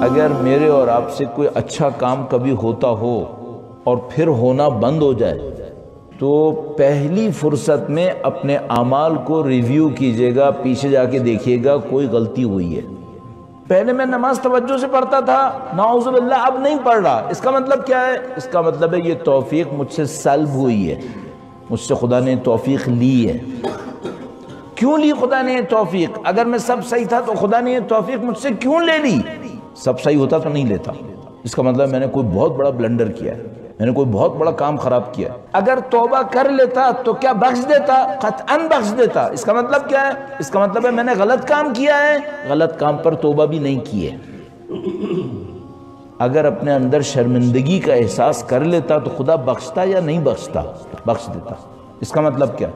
اگر میرے اور آپ سے کوئی اچھا کام کبھی ہوتا ہو اور پھر ہونا بند ہو جائے تو پہلی فرصت میں اپنے اعمال کو ریویو کیجئے گا، پیچھے جا کے دیکھیے گا کوئی غلطی ہوئی ہے۔ پہلے میں نماز توجہ سے پڑھتا تھا، نعوذ باللہ اب نہیں پڑھ رہا، اس کا مطلب کیا ہے؟ اس کا مطلب ہے یہ توفیق مجھ سے سلب ہوئی ہے، مجھ سے خدا نے توفیق لی ہے۔ کیوں لی خدا نے یہ توفیق؟ اگر میں سب صحیح تھا تو خدا نے یہ توفیق مجھ سے کیوں لے لی؟ سب صحیح ہوتا تو نہیں لیتا۔ اس کا مطلب میں نے کوئی بہت بڑا بلنڈر کیا ہے، میں نے کوئی بہت بڑا کام خراب کیا ہے۔ اگر توبہ کر لیتا تو کیا بخش دیتا؟ قطعاً بخش دیتا۔ اس کا مطلب کیا ہے؟ اس کا مطلب ہے میں نے غلط کام کیا ہے، غلط کام پر توبہ بھی نہیں کی ہے۔ اگر اپنے اندر شرمندگی کا احساس کر لیتا تو خدا بخشتا یا نہیں بخشتا؟ بخش دیتا۔ اس کا مطلب کیا؟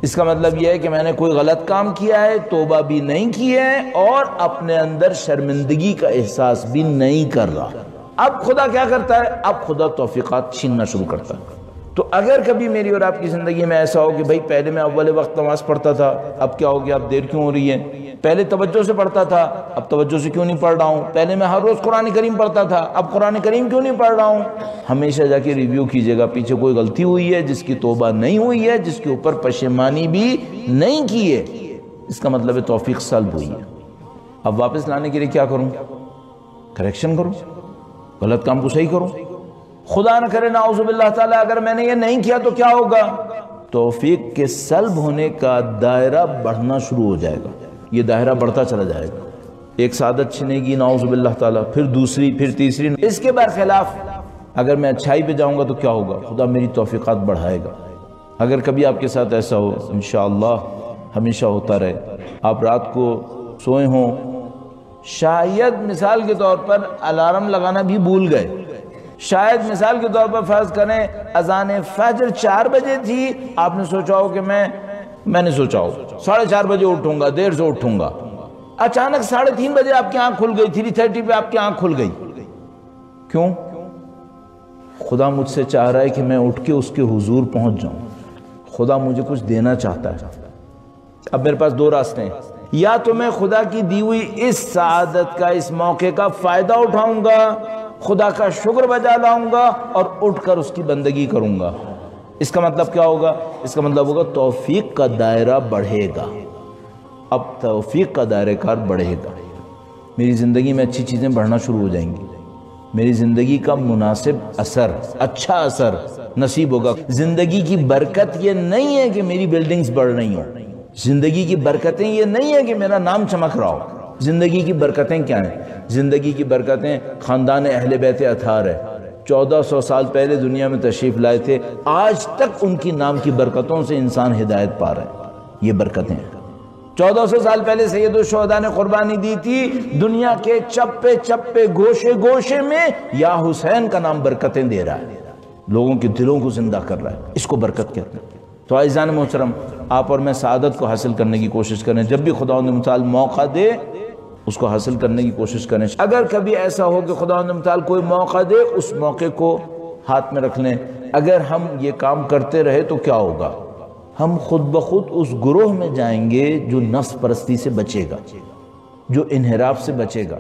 اس کا مطلب یہ ہے کہ میں نے کوئی غلط کام کیا ہے، توبہ بھی نہیں کی ہے اور اپنے اندر شرمندگی کا احساس بھی نہیں کر رہا۔ اب خدا کیا کرتا ہے؟ اب خدا توفیقات چھیننا شروع کرتا ہے۔ تو اگر کبھی میری اور آپ کی زندگی میں ایسا ہو کہ بھائی پہلے میں اول وقت نماز پڑھتا تھا، اب کیا ہو گیا، اب دیر کیوں ہو رہی ہے؟ پہلے توجہ سے پڑھتا تھا، اب توجہ سے کیوں نہیں پڑھ رہا ہوں؟ پہلے میں ہر روز قرآن کریم پڑھتا تھا، اب قرآن کریم کیوں نہیں پڑھ رہا ہوں؟ ہمیشہ جا کے ریویو کیجئے گا، پیچھے کوئی غلطی ہوئی ہے جس کی توبہ نہیں ہوئی ہے، جس کے اوپر پشیمانی بھی نہیں کی ہے، اس کا مطلب ہے توفیق سلب ہوئی ہے۔ اب واپس لانے کے لیے کیا کروں؟ کریکشن کروں، غلط کام کو صحیح کروں۔ خدا نہ کرے نعوذ باللہ تعالیٰ اگر میں نے یہ نہیں کیا تو کیا ہوگا؟ توفیق کے سلب ہونے کا دائرہ بڑھنا شروع ہو جائے گا، یہ دائرہ بڑھتا چلا جائے گا۔ ایک سعادت چھنے گی نعوذ باللہ تعالیٰ، پھر دوسری، پھر تیسری۔ اس کے برخلاف اگر میں اچھائی پہ جاؤں گا تو کیا ہوگا؟ خدا میری توفیقات بڑھائے گا۔ اگر کبھی آپ کے ساتھ ایسا ہو، انشاءاللہ ہمیشہ ہوتا رہے، آپ رات کو سوئے ہوں، شاید مثال کے طور پر الارم لگانا بھی بھول گئے، شاید مثال کے طور پر فرض کریں اذان فجر 4 بجے تھی، آپ نے سوچا ہو کہ میں نے سوچا ہو 4:30 بجے اٹھوں گا، دیر سے اٹھوں گا، اچانک 3:30 بجے آپ کی آنکھ کھل گئی، 3:30 پہ آپ کی آنکھ کھل گئی۔ کیوں؟ خدا مجھ سے چاہ رہا ہے کہ میں اٹھ کے اس کے حضور پہنچ جاؤں، خدا مجھے کچھ دینا چاہتا ہے۔ اب میرے پاس 2 راستے ہیں، یا تو میں خدا کی دی ہوئی اس سعادت کا، اس موقع کا فائدہ اٹھاؤں گا، خدا کا شکر بجا لاؤں گا اور اٹھ کر اس کی بندگی کروں گا۔ اس کا مطلب کیا ہوگا؟ اس کا مطلب ہوگا توفیق کا دائرہ بڑھے گا۔ اب توفیق کا دائرہ کار بڑھے گا، میری زندگی میں اچھی چیزیں بڑھنا شروع ہو جائیں گی، میری زندگی کا مناسب اثر، اچھا اثر نصیب ہوگا۔ زندگی کی برکت یہ نہیں ہے کہ میری بلڈنگز بڑھ رہی ہوں، زندگی کی برکتیں یہ نہیں ہے کہ میرا نام چمک رہا ہو۔ زندگی کی برکتیں کیا ہیں؟ زندگی کی برکتیں خاندان اہل بیت اطہار ہے، 1400 سال پہلے دنیا میں تشریف لائے تھے، آج تک ان کی نام کی برکتوں سے انسان ہدایت پا رہا ہے۔ یہ برکتیں ہیں۔ 1400 سال پہلے سید الشہداء نے قربانی دی تھی، دنیا کے چپے چپے گوشے گوشے میں یا حسین کا نام برکتیں دے رہا ہے، لوگوں کے دلوں کو زندہ کر رہا ہے، اس کو برکت کہتے ہیں۔ تو عزیزان محترم، آپ اور میں سعادت کو حاصل کرنے کی کوشش کریں، جب بھی خداوند متعال موقع دے اس کو حاصل کرنے کی کوشش کریں۔ اگر کبھی ایسا ہو کہ خداوند متعال کوئی موقع دے، اس موقع کو ہاتھ میں رکھ لیں۔ اگر ہم یہ کام کرتے رہے تو کیا ہوگا؟ ہم خود بخود اس گروہ میں جائیں گے جو نفس پرستی سے بچے گا، جو انحراف سے بچے گا۔